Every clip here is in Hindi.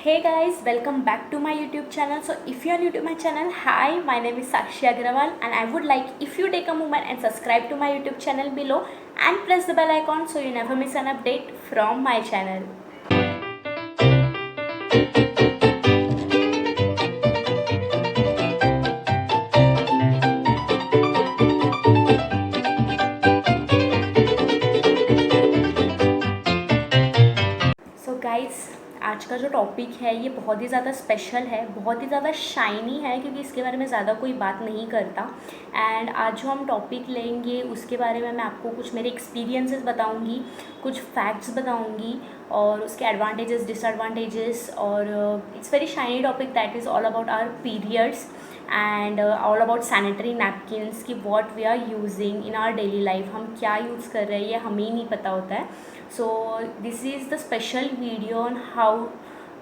Hey guys, welcome back to my YouTube channel. So if you are new to my channel, hi, my name is Sakshi Agrawal and I would like if you take a moment and subscribe to my YouTube channel below and press the bell icon so you never miss an update from my channel. So guys, आज का जो टॉपिक है ये बहुत ही ज़्यादा स्पेशल है, बहुत ही ज़्यादा शाइनी है क्योंकि इसके बारे में ज़्यादा कोई बात नहीं करता। एंड आज जो हम टॉपिक लेंगे उसके बारे में मैं आपको कुछ मेरे एक्सपीरियंसेस बताऊंगी, कुछ फैक्ट्स बताऊंगी और उसके एडवांटेजेस डिसएडवांटेजेस। और it's very shiny topic that is all about our periods and all about sanitary napkins कि what we are using in our daily life. हम क्या यूज़ कर रहे हैं ये हमें ही नहीं पता होता है। So this is the special video on how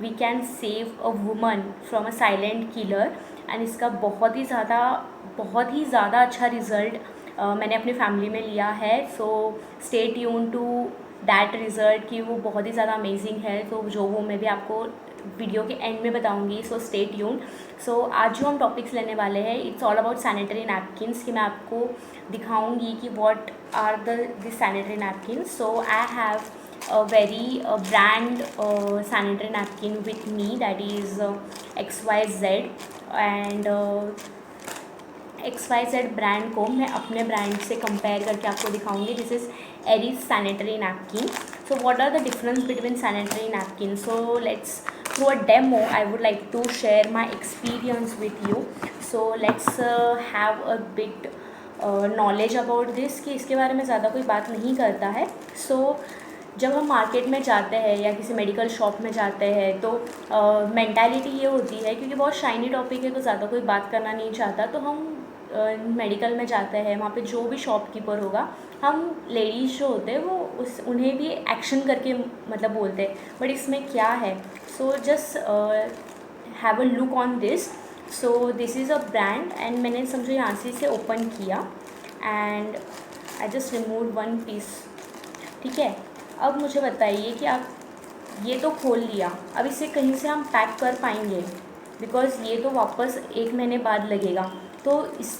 we can save a woman from a silent killer and इसका बहुत ही ज़्यादा अच्छा रिज़ल्ट मैंने अपनी फैमिली में लिया है। So stay tune to that result कि वो बहुत ही ज़्यादा अमेजिंग है। तो जो वो मैं भी आपको वीडियो के एंड में बताऊंगी। सो स्टे ट्यून। सो आज जो हम टॉपिक्स लेने वाले हैं it's all about sanitary napkins कि मैं आपको दिखाऊंगी कि what are this sanitary napkins. So I have a very brand sanitary napkin with me that is XYZ and XYZ brand को मैं अपने ब्रांड से कंपेयर करके आपको दिखाऊंगी। This is Aris sanitary napkin. So what are the difference between sanitary napkin. So let's through a demo I would like to share my experience with you. So let's have a bit knowledge about this कि इसके बारे में ज़्यादा कोई बात नहीं करता है। सो जब हम मार्केट में जाते हैं या किसी मेडिकल शॉप में जाते हैं तो मेंटालिटी ये होती है क्योंकि बहुत शाइनी टॉपिक है तो ज़्यादा कोई बात करना नहीं चाहता। तो हम मेडिकल में जाते हैं, वहाँ पे जो भी शॉपकीपर होगा, हम लेडीज़ जो होते हैं वो उन्हें भी एक्शन करके मतलब बोलते हैं। बट इसमें क्या है, so just have a look on this. So this is a brand and मैंने समझो यहाँ से इसे ओपन किया and I just remove one piece. ठीक है, अब मुझे बताइए कि आप ये तो खोल लिया, अब इसे कहीं से हम पैक कर पाएंगे बिकॉज़ ये तो वापस 1 महीने बाद लगेगा। तो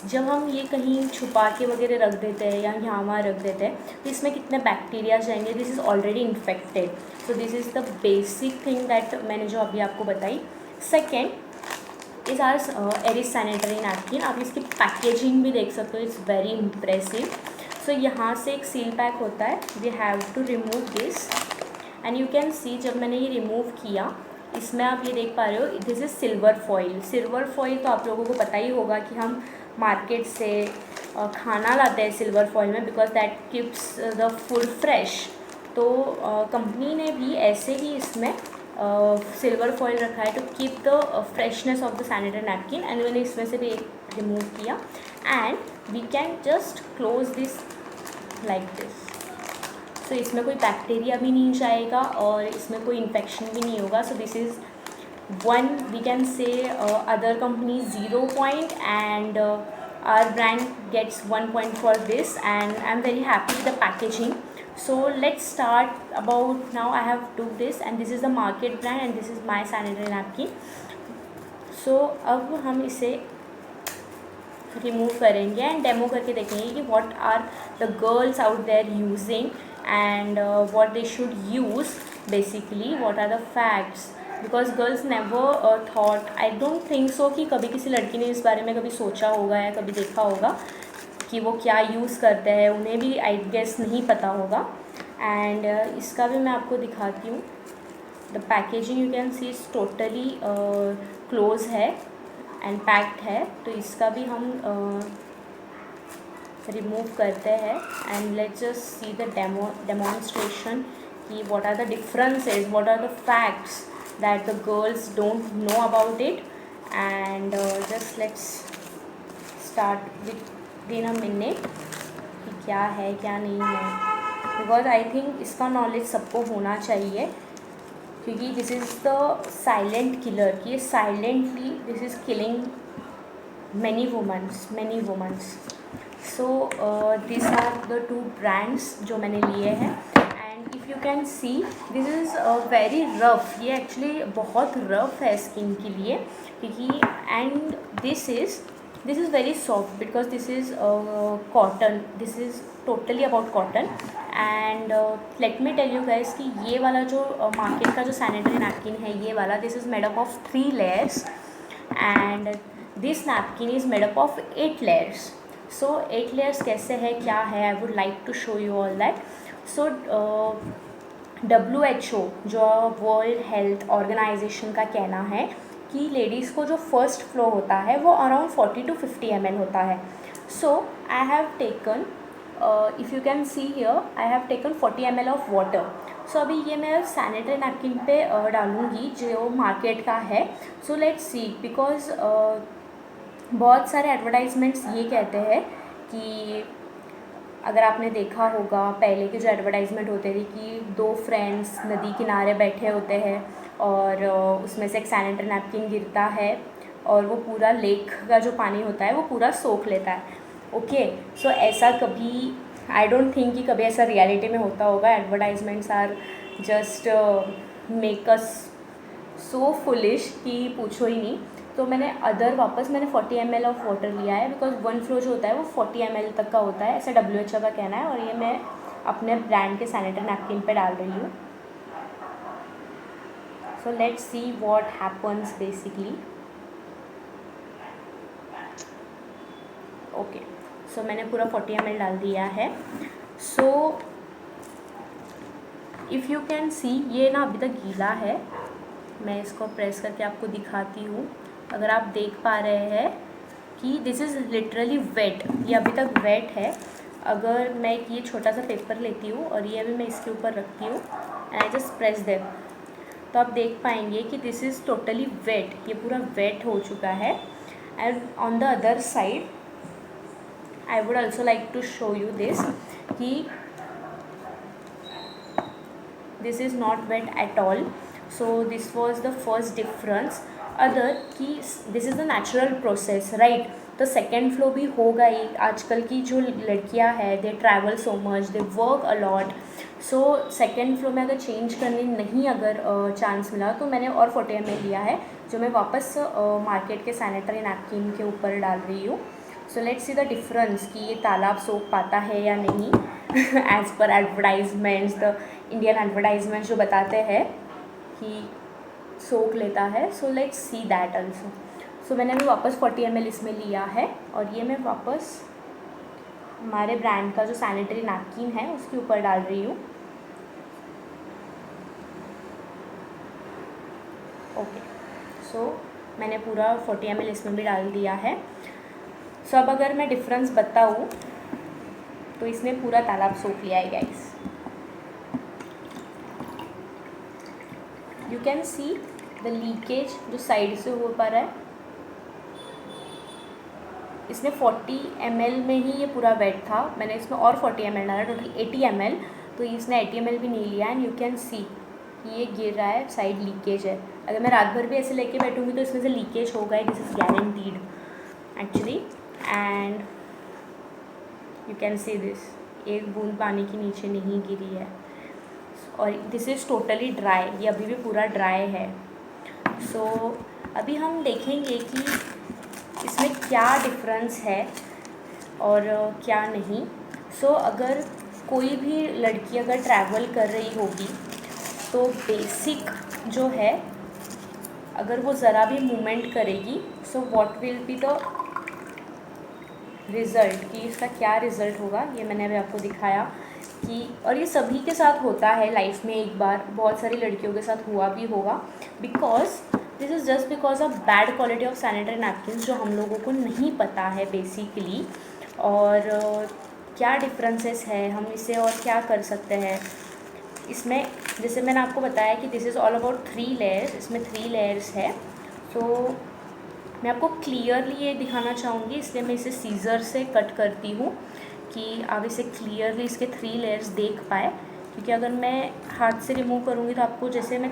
जब हम ये कहीं छुपा के वगैरह रख देते हैं या यहाँ वहाँ रख देते हैं तो इसमें कितने बैक्टीरिया जाएंगे। This is already infected. So this is the basic thing that मैंने जो अभी आपको बताई। Second is our Aris sanitary napkin. आप इसकी पैकेजिंग भी देख सकते हो, इट्स वेरी इम्प्रेसिव। सो यहाँ से एक सील पैक होता है, we have to remove this and you can see जब मैंने ये रिमूव किया इसमें आप ये देख पा रहे हो this is silver foil. Silver foil तो आप लोगों को पता ही होगा कि हम मार्केट से खाना लाते हैं सिल्वर फॉइल में because that keeps the food fresh. तो कंपनी ने भी ऐसे ही इसमें सिल्वर फॉइल रखा है to keep the freshness of the sanitary napkin. And मैंने इसमें से भी एक रिमूव किया and we can just close this like this. So इसमें कोई बैक्टीरिया भी नहीं जाएगा और इसमें कोई इन्फेक्शन भी नहीं होगा। So this is one we can say other company 0 point and our brand gets 1 point for this and I am very happy with the packaging. So let's start about now. I have took this and this is the market brand and this is my sanitary napkin. So अब हम इसे रिमूव करेंगे एंड डेमो करके देखेंगे कि what are the girls out there using and what they should use basically, what are the facts because girls never thought, I don't think so कि कभी किसी लड़की ने इस बारे में कभी सोचा होगा या कभी देखा होगा कि वो क्या यूज़ करते हैं। उन्हें भी आई गेस नहीं पता होगा। एंड इसका भी मैं आपको दिखाती हूँ। The packaging you can see is totally close है एंड पैक्ड है। तो इसका भी हम रिमूव करते हैं and let's just see the demonstration कि what are the differences, what are the facts that the girls don't know about it. And just let's start with in a minute कि क्या है क्या नहीं है बिकॉज आई थिंक इसका नॉलेज सबको होना चाहिए क्योंकि this is the silent killer कि silently this is killing many womens. So this are the 2 brands जो मैंने लिए हैं and if you can see this is very rough, ये एक्चुअली बहुत रफ़ है स्किन के लिए, क्योंकि and this is very soft because this is cotton, this is totally about cotton. And let me tell you guys कि ये वाला जो मार्केट का जो सैनिटरी नैपकिन है, ये वाला, this is made up of 3 layers and this napkin is made up of 8 layers। सो 8 layers कैसे है, क्या है, I would like to show you all that. So WHO जो वर्ल्ड हेल्थ ऑर्गेनाइजेशन का कहना है कि लेडीज़ को जो फर्स्ट फ्लो होता है वो अराउंड 40 to 50 ml होता है। So I have taken, if you can see here, I have taken 40 ml of water. So अभी ये मैं सैनिटरी नैपकिन पे डालूँगी जो मार्केट का है। सो लेट्स सी, बिकॉज बहुत सारे एडवर्टाइजमेंट्स ये कहते हैं कि अगर आपने देखा होगा पहले के जो एडवर्टाइजमेंट होते थे कि 2 फ्रेंड्स नदी किनारे बैठे होते हैं और उसमें से एक सैनिटरी नैपकिन गिरता है और वो पूरा लेक का जो पानी होता है वो पूरा सोख लेता है। ओके, सो ऐसा कभी, आई डोंट थिंक कि कभी ऐसा रियलिटी में होता होगा। Advertisements are just make us so foolish कि पूछो ही नहीं। तो मैंने वापस मैंने 40 ml ऑफ वाटर लिया है, बिकॉज 1 फ्लो जो होता है वो 40 ml तक का होता है, ऐसा WHO का कहना है। और ये मैं अपने ब्रांड के सैनिटरी नैपकिन पे डाल रही हूँ। So let's see what happens basically. Okay, so मैंने पूरा 40 ml डाल दिया है। So if you can see, ये ना अभी तक गीला है, मैं इसको प्रेस करके आपको दिखाती हूँ। अगर आप देख पा रहे हैं कि दिस इज़ लिटरली वेट, ये अभी तक वेट है। अगर मैं ये छोटा सा पेपर लेती हूँ और ये अभी मैं इसके ऊपर रखती हूँ and I just press them, तो आप देख पाएंगे कि दिस इज़ टोटली वेट, ये पूरा वेट हो चुका है। And on the other side I would also like to show you this कि this is not wet at all. So this was the first difference. Other कि this is the natural process, right. तो सेकेंड फ्लो भी होगा ही। आजकल की जो लड़कियां हैं, they travel so much, they work a lot. So second flow में अगर चेंज करने नहीं अगर चांस मिला तो मैंने और 40 ml लिया है जो मैं वापस मार्केट के सैनिटरी नैपकिन के ऊपर डाल रही हूँ। So let's see the difference कि ये तालाब सोख पाता है या नहीं as per advertisements, the Indian advertisements जो बताते हैं कि सोख लेता है। So let's see that also. So मैंने अभी वापस 40 ml इसमें लिया है और ये मैं वापस हमारे ब्रांड का जो सैनिटरी नैपकिन है उसके ऊपर डाल रही हूँ। ओके, सो मैंने पूरा 40 ml इसमें भी डाल दिया है। सो अब अगर मैं डिफरेंस बताऊँ तो इसने पूरा तालाब सोख लिया है guys. You can see the leakage जो साइड से हो पा रहा है। इसने 40 ml में ही ये पूरा वेट था, मैंने इसमें और 40 ml डाला, टोटल 80 ml। तो इसने 80 ml भी नहीं लिया एंड यू कैन सी कि ये गिर रहा है, साइड लीकेज है। अगर मैं रात भर भी ऐसे लेके बैठूँगी तो इसमें से लीकेज होगा, this is guaranteed actually. And you can see this, एक बूंद पानी के नीचे नहीं गिरी है। और दिस इज़ टोटली ड्राई, ये अभी भी पूरा ड्राई है। सो अभी हम देखेंगे कि इसमें क्या डिफरेंस है और क्या नहीं। सो अगर कोई भी लड़की अगर ट्रैवल कर रही होगी तो बेसिक जो है, अगर वो ज़रा भी मूवमेंट करेगी, so what will be the result, कि इसका क्या रिज़ल्ट होगा, ये मैंने अभी आपको दिखाया कि, और ये सभी के साथ होता है लाइफ में एक बार, बहुत सारी लड़कियों के साथ हुआ भी होगा। Because this is just because of bad quality of sanitary napkins जो हम लोगों को नहीं पता है बेसिकली। और क्या डिफरेंसेस है, हम इसे और क्या कर सकते हैं इसमें। जैसे मैंने आपको बताया कि this is all about 3 layers, इसमें 3 layers है। सो मैं आपको क्लियरली ये दिखाना चाहूँगी, इसलिए मैं इसे सीज़र से कट करती हूँ कि आप इसे क्लियरली इसके 3 layers देख पाए। क्योंकि अगर मैं हाथ से रिमूव करूँगी तो आपको जैसे मैं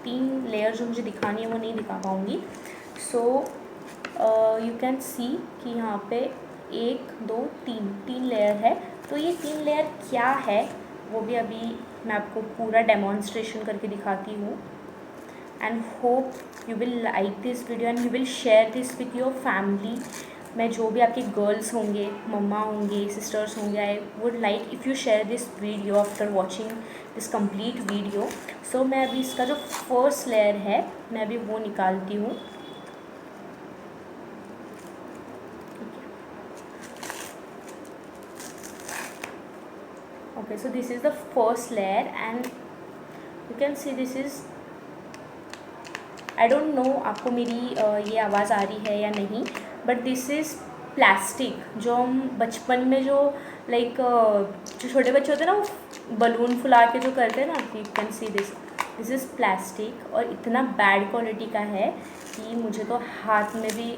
3 लेयर जो मुझे दिखानी है वो नहीं दिखा पाऊँगी। सो यू कैन सी कि यहाँ पे 1 2 3 लेयर है। तो ये 3 लेयर क्या है वो भी अभी मैं आपको पूरा डेमॉन्स्ट्रेशन करके दिखाती हूँ। And hope you will like this video and you will share this with your family. मैं जो भी आपके गर्ल्स होंगे, मम्मा होंगे, सिस्टर्स होंगे, I would like if you share this video after watching this complete video. So मैं अभी इसका जो फर्स्ट लेयर है मैं अभी वो निकालती हूँ। Okay, so this is the first layer and you can see this is, I don't know आपको मेरी ये आवाज़ आ रही है या नहीं, बट दिस इज़ प्लास्टिक। जो हम बचपन में जो लाइक जो छोटे बच्चे होते हैं ना, वो बलून फुला के जो करते हैं ना, you can see this is plastic. और इतना बैड क्वालिटी का है कि मुझे तो हाथ में भी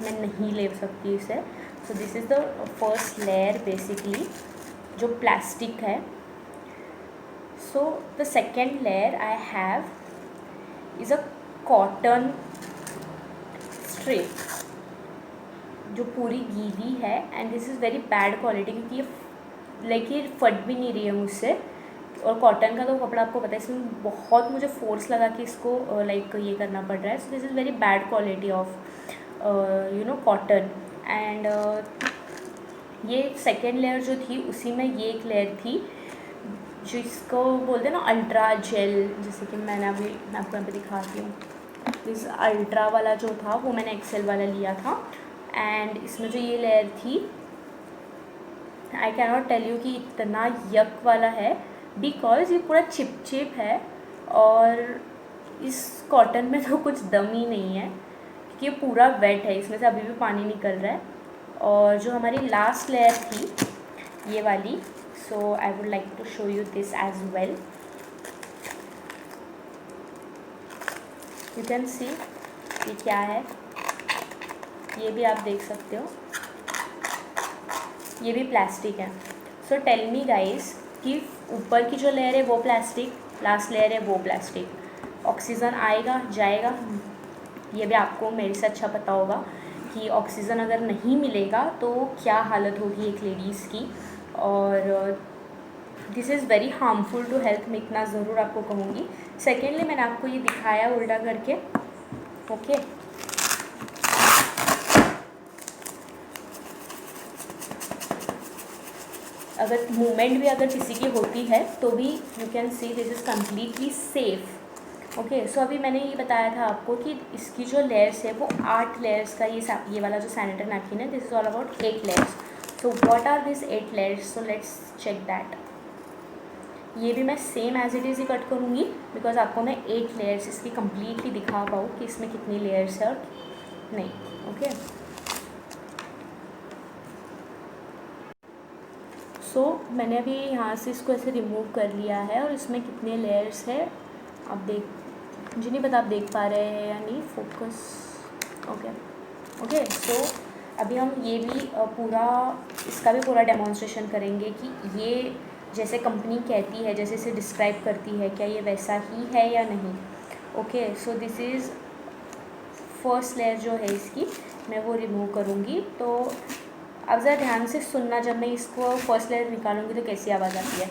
मैं नहीं ले सकती इसे। सो this is the first layer basically जो प्लास्टिक है। So the second layer I have is a cotton strip जो पूरी गीली है and this is very bad quality, क्योंकि ये फट भी नहीं रही है मुझसे। और कॉटन का तो कपड़ा आपको पता है, इसमें बहुत मुझे फोर्स लगा कि इसको लाइक ये करना पड़ रहा है। So this is very bad quality of you know cotton. And ये सेकेंड लेयर जो थी उसी में ये एक लेयर थी जिसको बोलते हैं ना अल्ट्रा जेल, जैसे कि मैं आपको यहाँ पे दिखाती हूँ। इस अल्ट्रा वाला जो था वो मैंने एक्सेल वाला लिया था। एंड इसमें जो ये लेयर थी, I can not tell you कि इतना यक वाला है, बिकॉज ये पूरा चिप है और इस कॉटन में तो कुछ दम ही नहीं है, क्योंकि ये पूरा वेट है, इसमें से अभी भी पानी निकल रहा है। और जो हमारी लास्ट लेयर थी ये वाली, so I would like to show you this as well. You can see ये क्या है, ये भी आप देख सकते हो, ये भी प्लास्टिक है। सो टेल मी गाइस कि ऊपर की जो लेयर है वो प्लास्टिक, लास्ट लेयर है वो प्लास्टिक, ऑक्सीजन आएगा जाएगा, ये भी आपको मेरे से अच्छा पता होगा कि ऑक्सीजन अगर नहीं मिलेगा तो क्या हालत होगी एक लेडीज़ की। और this is very harmful to health, मैं इतना ज़रूर आपको कहूँगी। सेकेंडली मैंने आपको ये दिखाया उल्टा करके, ओके। अगर मूवमेंट भी अगर किसी की होती है तो भी you can see this is completely safe, okay. So अभी मैंने ये बताया था आपको कि इसकी जो लेयर्स है वो 8 लेयर्स का ये वाला जो सैनिटरी नैपकिन है, this is all about 8 layers. So what are this 8 layers, so let's check that. ये भी मैं सेम एज इट इज़ ही कट करूँगी, बिकॉज आपको मैं 8 लेयर्स इसकी कम्प्लीटली दिखा पाऊँ कि इसमें कितनी लेयर्स है और नहीं, ओके। सो मैंने अभी यहाँ से इसको ऐसे रिमूव कर लिया है और इसमें कितने लेयर्स है आप देख, मुझे नहीं पता आप देख पा रहे हैं या नहीं, फोकस, ओके। सो अभी हम ये भी पूरा इसका भी पूरा डेमॉन्स्ट्रेशन करेंगे कि ये जैसे कंपनी कहती है, जैसे इसे डिस्क्राइब करती है, क्या ये वैसा ही है या नहीं, okay. So this is first layer जो है इसकी, मैं वो रिमूव करूँगी। तो अब ज़रा ध्यान से सुनना, जब मैं इसको फर्स्ट लेयर निकालूँगी तो कैसी आवाज़ आती है,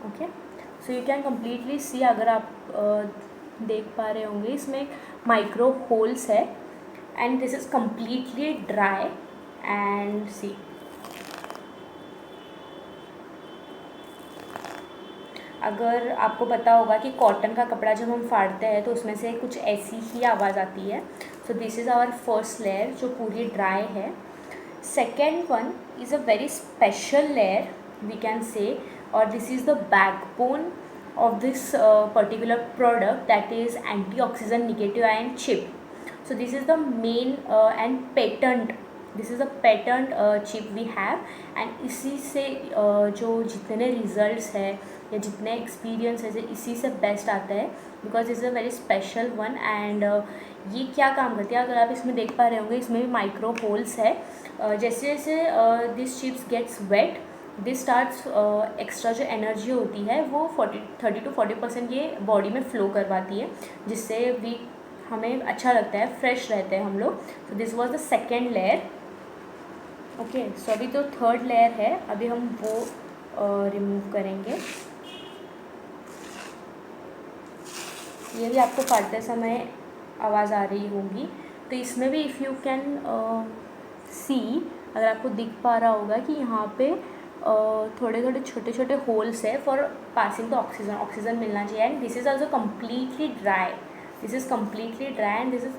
okay. So you can completely see, अगर आप देख पा रहे होंगे इसमें माइक्रो होल्स है and this is completely dry and see, अगर आपको पता होगा कि कॉटन का कपड़ा जब हम फाड़ते हैं तो उसमें से कुछ ऐसी ही आवाज़ आती है। So this is our first layer जो पूरी ड्राई है। Second one is a very special layer we can say, और this is the backbone of this particular product, that is antioxidant negative ion chip. So this is the main and patent, this is a patent chip we have, and इसी से जो जितने results है या जितने experience है इसी से best आता है, because this is a very special one। and ये क्या काम करती है, अगर आप इसमें देख पा रहे होंगे इसमें भी माइक्रो होल्स है। जैसे जैसे this chips gets wet, this starts extra जो एनर्जी होती है वो 30 to 40% ये बॉडी में फ़्लो करवाती है, जिससे वी हमें अच्छा लगता है, फ्रेश रहते हैं हम लोग। तो this was the second layer. Okay, so अभी जो थर्ड लेयर है अभी हम वो रिमूव करेंगे। ये भी आपको पढ़ते समय आवाज़ आ रही होगी। तो इसमें भी इफ़ यू कैन सी, अगर आपको दिख पा रहा होगा कि यहाँ पे थोड़े थोड़े छोटे छोटे होल्स है for passing the oxygen, oxygen मिलना चाहिए। And this is also completely dry, this is completely dry and this is,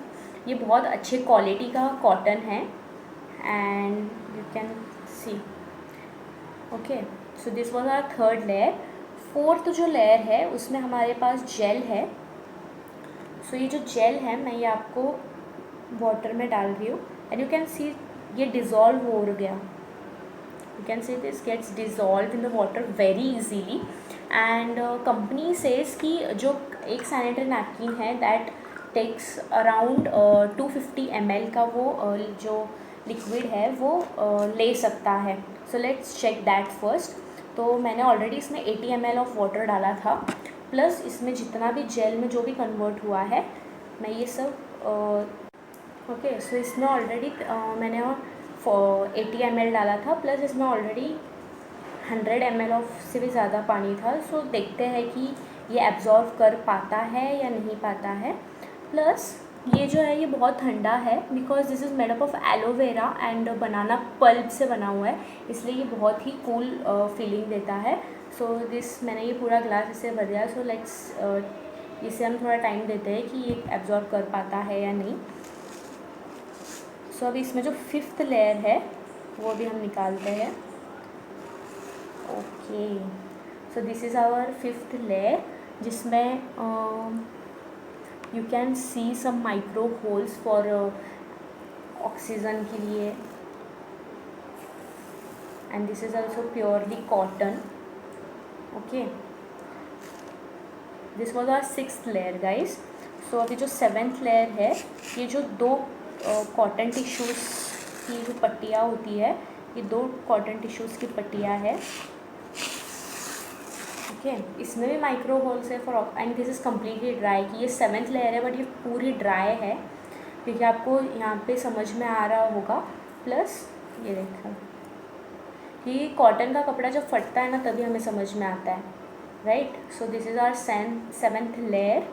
ये बहुत अच्छे क्वालिटी का कॉटन है and you can see. Okay, so this was our third layer. Fourth जो लेयर है उसमें हमारे पास जेल है। सो ये जो जेल है मैं ये आपको वाटर में डाल रही हूँ एंड यू कैन सी ये डिज़ोल्व हो गया। You can see this gets dissolve in the water very easily. And company says कि जो एक सैनिटरी नैपकिन है दैट टेक्स अराउंड 250 ml का वो जो लिक्विड है वो ले सकता है। So let's check that first. तो मैंने ऑलरेडी इसमें 80 ml ऑफ वाटर डाला था, प्लस इसमें जितना भी जेल में जो भी कन्वर्ट हुआ है मैं ये सब ओके, सो इसमें ऑलरेडी मैंने 80 ml डाला था, प्लस इसमें ऑलरेडी 100 ml ऑफ से भी ज़्यादा पानी था। सो देखते हैं कि ये एब्जॉर्व कर पाता है या नहीं पाता है। प्लस ये जो है ये बहुत ठंडा है because this is made up of aloe vera and banana pulp से बना हुआ है, इसलिए ये बहुत ही कूल फीलिंग देता है। सो दिस मैंने ये पूरा ग्लास इससे भर दिया। सो लेट्स इसे हम थोड़ा टाइम देते हैं कि ये एब्जॉर्व कर पाता है या नहीं। सो अभी इसमें जो फिफ्थ लेयर है वो भी हम निकालते हैं। Okay, so this is our fifth layer जिसमें you can see some micro holes for oxygen के लिए and this is also purely cotton. Okay, this was our sixth layer guys. So अभी जो सेवेंथ लेयर है, ये जो दो कॉटन टिश्यूज़ की जो पट्टियाँ होती है, ये दो कॉटन टिश्यूज़ की पट्टियाँ है। ओके, इसमें भी माइक्रो होल्स है for and this is completely dry. कि ये सेवेंथ लेयर है बट ये पूरी ड्राई है, क्योंकि आपको यहाँ पे समझ में आ रहा होगा। प्लस ये देखो कि कॉटन का कपड़ा जब फटता है ना तभी हमें समझ में आता है, right. So this is our seventh layer.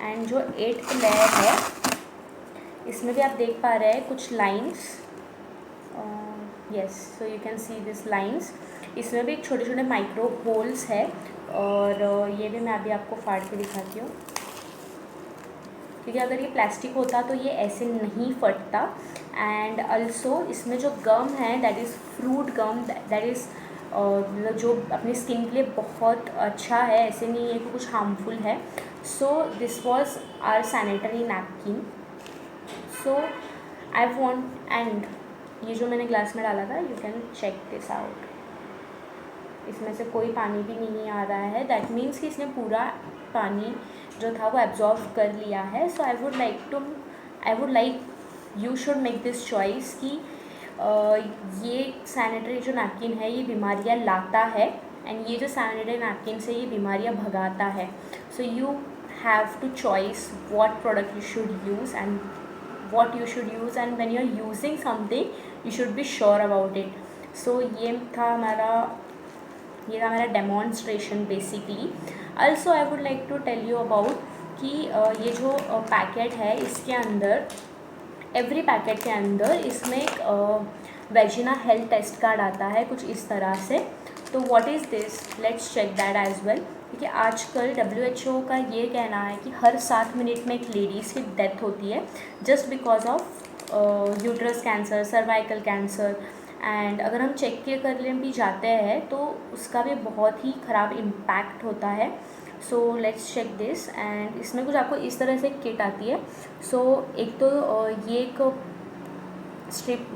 And जो एट्थ लेयर है इसमें भी आप देख पा रहे हैं कुछ lines, yes, so you can see this lines. इसमें भी छोटे छोटे माइक्रो होल्स है और ये भी मैं अभी आपको फाड़ के दिखाती हूँ, क्योंकि अगर ये प्लास्टिक होता तो ये ऐसे नहीं फटता। एंड अल्सो इसमें जो गम है that is fruit gum, that is जो अपनी स्किन के लिए बहुत अच्छा है, ऐसे नहीं है कि कुछ हार्मफुल है। So this was our sanitary napkin. So I want, and ये जो मैंने ग्लास में डाला था, you can check this out, इसमें से कोई पानी भी नहीं आ रहा है। दैट मीन्स कि इसने पूरा पानी जो था वो एब्जॉर्व कर लिया है। So I would like you should make this choice कि ये सैनिटरी जो नैपकिन है ये बीमारियाँ लाता है एंड ये जो सैनिटरी नैपकिन से ये बीमारियाँ भगाता है। So you have to choice what product you should use and what you should use, and when you are using something you should be sure about it. So ये था हमारा demonstration basically. also I would like to tell you about कि ये जो पैकेट है इसके अंदर, एवरी पैकेट के अंदर इसमें एक वेजिना हेल्थ टेस्ट कार्ड आता है कुछ इस तरह से। तो what is this, let's check that as well. क्योंकि आजकल WHO का ये कहना है कि हर 7 मिनट में एक लेडीज़ की डेथ होती है just because of uterus cancer, cervical cancer. And अगर हम चेक के करने भी जाते हैं तो उसका भी बहुत ही ख़राब इम्पैक्ट होता है। So let's check this. And इसमें कुछ आपको इस तरह से किट आती है। सो एक तो ये एक स्ट्रिप,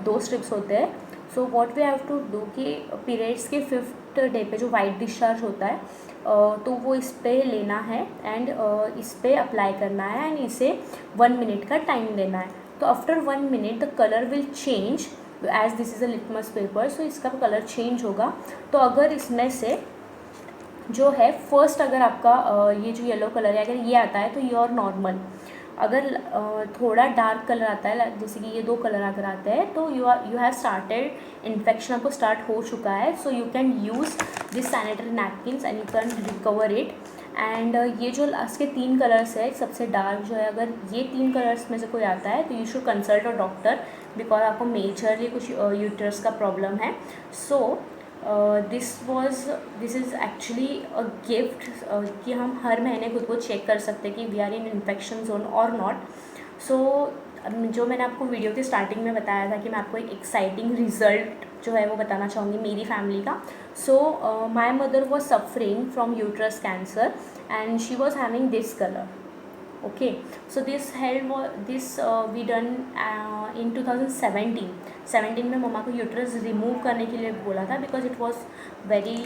दो स्ट्रिप्स होते हैं। So what we have to do कि पीरियड्स के 5th डे पे जो वाइट डिस्चार्ज होता है तो वो इस पर लेना है एंड इस पर अप्लाई करना है एंड इसे 1 मिनट का टाइम देना है। तो after 1 minute the colour will change as this is a litmus paper. So इसका कलर चेंज होगा। तो अगर इसमें से जो है फर्स्ट, अगर आपका ये जो येलो कलर है अगर ये आता है तो यू आर नॉर्मल। अगर थोड़ा डार्क कलर आता है, जैसे कि ये 2 कलर अगर आते हैं, तो यू हैव स्टार्टेड इन्फेक्शन, आपको स्टार्ट हो चुका है. So you can use this sanitary napkins and you can recover it. And ये जो लास्ट के 3 कलर्स है, सबसे डार्क जो है, अगर ये 3 कलर्स में से कोई आता है तो you should consult a doctor, because आपको मेजरली कुछ यूट्रस का प्रॉब्लम है. So this is actually a gift कि हम हर महीने खुद को चेक कर सकते हैं कि we are in infection zone और नॉट. सो जो मैंने आपको वीडियो के स्टार्टिंग में बताया था कि मैं आपको एक एक्साइटिंग रिजल्ट जो है वो बताना चाहूँगी मेरी फैमिली का. So my mother was suffering from uterus cancer and she was having this colour. Okay, so this we done in 2017 में मम्मा को यूट्रस रिमूव करने के लिए बोला था, because it was very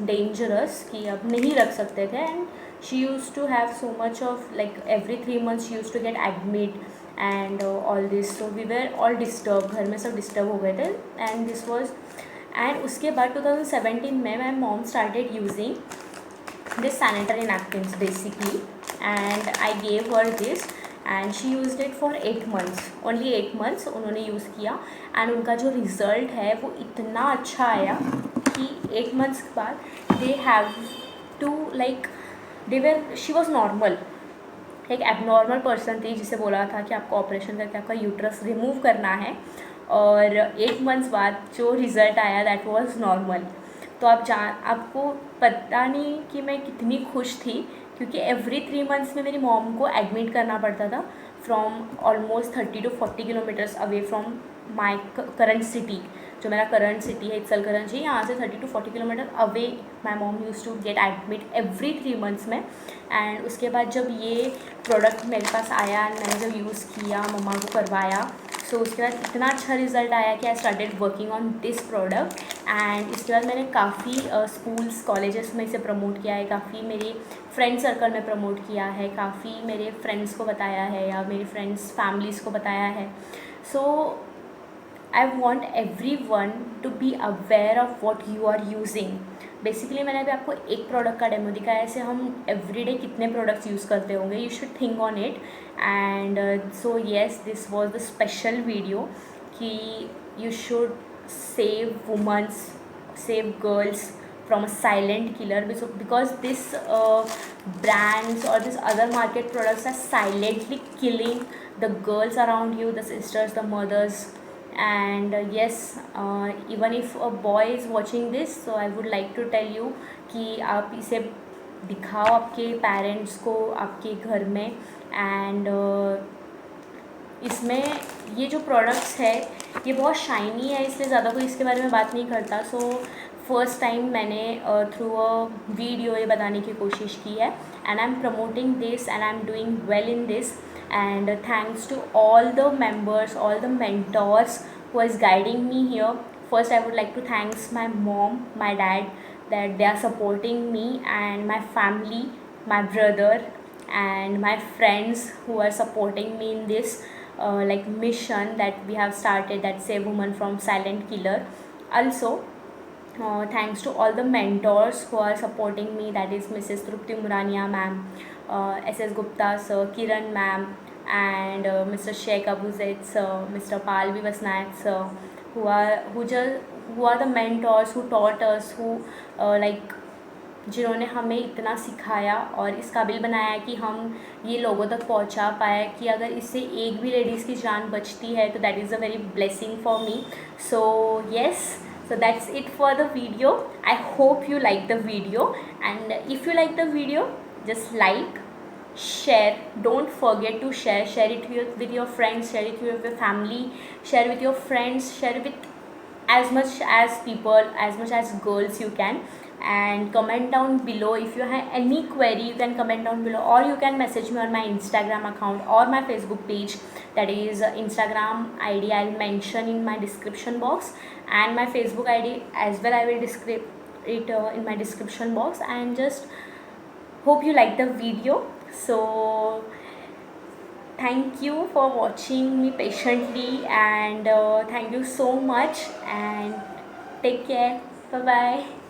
dangerous कि अब नहीं रख सकते थे. And she use to have so much of like every 3 months she use to get admit and all this. So we were all disturb, घर में सब डिस्टर्ब हो गए थे. एंड दिस वॉज एंड उसके बाद 2017 में my mom started using this sanitary napkins basically, and I gave her this and she used it for 8 months, only 8 months उन्होंने यूज़ किया. एंड उनका जो रिज़ल्ट है वो इतना अच्छा आया कि 8 months के बाद they have to like she was normal, एक एबनॉर्मल पर्सन थी जिसे बोला था कि आपको ऑपरेशन करके आपका यूट्रस रिमूव करना है, और 8 months बाद जो रिज़ल्ट आया दैट वाज नॉर्मल. तो आपको पता नहीं कि मैं कितनी खुश थी, क्योंकि एवरी 3 months में मेरी मॉम को एडमिट करना पड़ता था from almost 30 to 40 kilometres away from my current city. जो मेरा करंट सिटी है इत्सलकरंजी, यहाँ से 30 to 40 kilometre away my mom use to get admit every 3 months में. एंड उसके बाद जब ये प्रोडक्ट मेरे पास आया एंड मैंने जब यूज़ किया, मम्मा को करवाया, सो उसके बाद इतना अच्छा रिज़ल्ट आया कि I started working on this product. And इसके बाद मैंने काफ़ी स्कूल्स कॉलेजेस में इसे प्रमोट किया है, काफ़ी मेरे फ्रेंड सर्कल में प्रमोट किया है, काफ़ी मेरे फ्रेंड्स को बताया है या मेरी फ्रेंड्स फैमिलीज़ को बताया है. So I want everyone to be aware of what you are using. Basically मैंने अभी आपको एक प्रोडक्ट का डेमो दिखाया, ऐसे हम एवरीडे कितने प्रोडक्ट्स यूज़ करते होंगे. You should think on it. And so yes, this was the special video कि you should save women's, save girls from a silent killer, because this brands or this other market products are silently killing the girls around you, the sisters, the mothers. And yes, even if a boy is watching this, so I would like to tell you कि आप इसे दिखाओ आपके पेरेंट्स को आपके घर में. एंड इसमें ये जो प्रोडक्ट्स है ये बहुत शाइनी है, इसलिए ज़्यादा कोई इसके बारे में बात नहीं करता. सो फर्स्ट टाइम मैंने थ्रू अ वीडियो ये बताने की कोशिश की है. And I am promoting this and I am doing well in this. And thanks to all the members, all the mentors who is guiding me here. First I would like to thanks my mom, my dad, that they are supporting me, and my family, my brother and my friends who are supporting me in this like mission that we have started, that save women from silent killer. Also thanks to all the mentors who are supporting me, that is Mrs. Trupti Murania ma'am, SS Gupta sir, Kiran ma'am, and Mr. Sheikh Abu Zaid sir, Mr. Palvi Vasnayak sir, who are the mentors who taught us, who like जिन्होंने हमें इतना सिखाया और इस काबिल बनाया कि हम ये लोगों तक पहुंचा पाए कि अगर इससे एक भी लेडीज़ की जान बचती है तो that is a very blessing for me. So yes, so that's it for the video. I hope you like the video, and if you like the video, just like, share, don't forget to share it with your friends, share it with your family, share with your friends, share with as much as people, as much as girls you can. And comment down below if you have any query. You can comment down below, or you can message me on my Instagram account or my Facebook page, that is Instagram ID I'll mention in my description box, and my Facebook ID as well I will describe it in my description box. And just hope you like the video. So thank you for watching me patiently, and thank you so much, and take care. Bye bye.